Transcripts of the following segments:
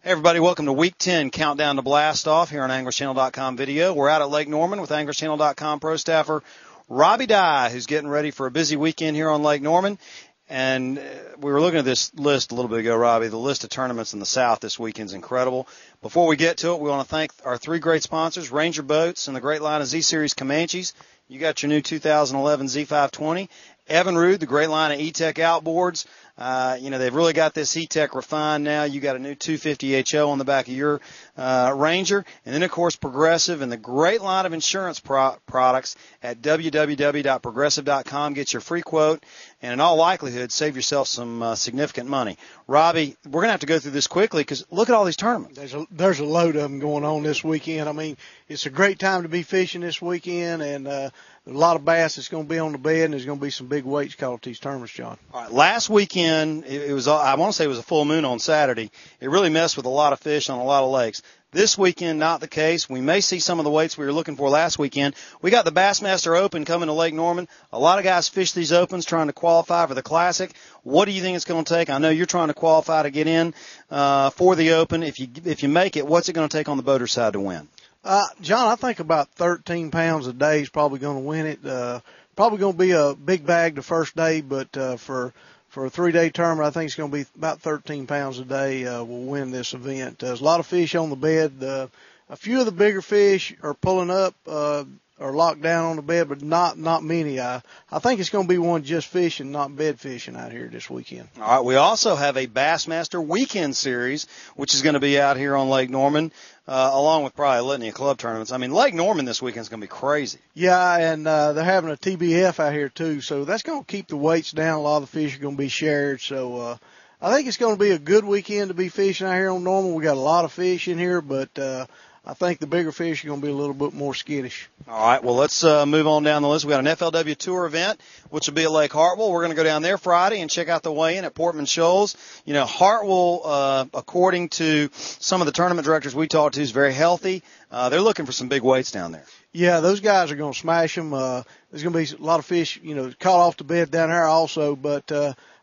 Hey everybody, welcome to Week 10 Countdown to Blastoff here on AnglersChannel.com video. We're out at Lake Norman with AnglersChannel.com Pro Staffer Rob Digh, who's getting ready for a busy weekend here on Lake Norman. And we were looking at this list a little bit ago, Robbie. The list of tournaments in the South this weekend is incredible. Before we get to it, we want to thank our three great sponsors, Ranger Boats and the great line of Z-Series Comanches. You got your new 2011 Z520. Evinrude, the great line of E-Tech outboards. They've really got this E-Tech refined now. You got a new 250 HO on the back of your Ranger. And then, of course, Progressive and the great line of insurance products at www.progressive.com. Get your free quote and, in all likelihood, save yourself some significant money. Robbie, we're going to have to go through this quickly because look at all these tournaments. There's a load of them going on this weekend. I mean, it's a great time to be fishing this weekend, and a lot of bass that's going to be on the bed, and there's going to be some big weights caught at these tournaments, John. All right, last weekend, it was, I want to say it was a full moon on Saturday. It really messed with a lot of fish on a lot of lakes. This weekend, not the case. We may see some of the weights we were looking for last weekend. We got the Bassmaster Open coming to Lake Norman. A lot of guys fish these Opens trying to qualify for the Classic. What do you think it's going to take? I know you're trying to qualify to get in for the Open. If you make it, what's it going to take on the boater side to win? John, I think about 13 pounds a day is probably going to win it. Probably going to be a big bag the first day, but for a 3-day tournament, I think it's going to be about 13 pounds a day will win this event. There's a lot of fish on the bed. A few of the bigger fish are pulling up or locked down on the bed, but not many. I think it's going to be one just fishing, not bed fishing out here this weekend. All right, we also have a Bassmaster Weekend Series, which is going to be out here on Lake Norman, along with probably a litany of club tournaments. I mean, Lake Norman this weekend is going to be crazy. Yeah, and they're having a TBF out here too, so that's going to keep the weights down. A lot of the fish are going to be shared, so I think it's going to be a good weekend to be fishing out here on Norman. We got a lot of fish in here, but I think the bigger fish are going to be a little bit more skittish. All right, well, let's move on down the list. We got an FLW Tour event, which will be at Lake Hartwell. We're going to go down there Friday and check out the weigh-in at Portman Shoals. You know, Hartwell, according to some of the tournament directors we talked to, is very healthy. They're looking for some big weights down there. Yeah, those guys are going to smash them. There's going to be a lot of fish, caught off the bed down there also, but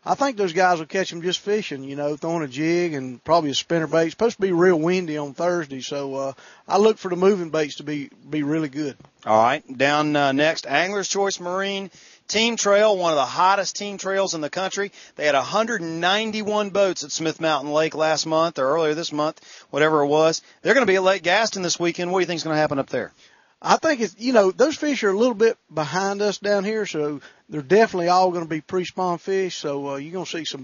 I think those guys will catch them just fishing, throwing a jig and probably a spinnerbait. It's supposed to be real windy on Thursday, so I look for the moving baits to be really good. All right, down next, Angler's Choice Marine Team Trail, one of the hottest team trails in the country. They had 191 boats at Smith Mountain Lake last month or earlier this month, whatever it was. They're going to be at Lake Gaston this weekend. What do you think is going to happen up there? I think it's, those fish are a little bit behind us down here, so they're definitely all going to be pre-spawn fish, so you're going to see some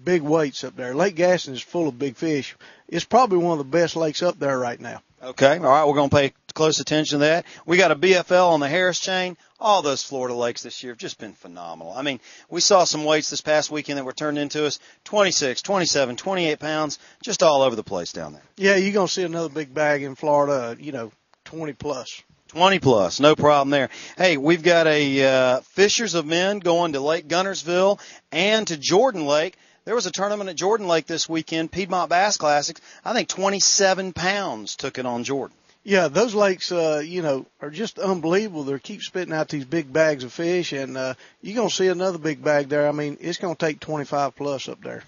big weights up there. Lake Gaston is full of big fish. It's probably one of the best lakes up there right now. Okay, all right, we're going to pay close attention to that. We got a BFL on the Harris chain. All those Florida lakes this year have just been phenomenal. I mean, we saw some weights this past weekend that were turned into us, 26, 27, 28 pounds, just all over the place down there. Yeah, you're going to see another big bag in Florida, 20 plus. 20 plus, no problem there. Hey, we've got a Fishers of Men going to Lake Gunnersville and to Jordan Lake. There was a tournament at Jordan Lake this weekend, Piedmont Bass Classics. I think 27 pounds took it on Jordan. Yeah, those lakes, are just unbelievable. They keep spitting out these big bags of fish, and you're going to see another big bag there. I mean, it's going to take 25 plus up there.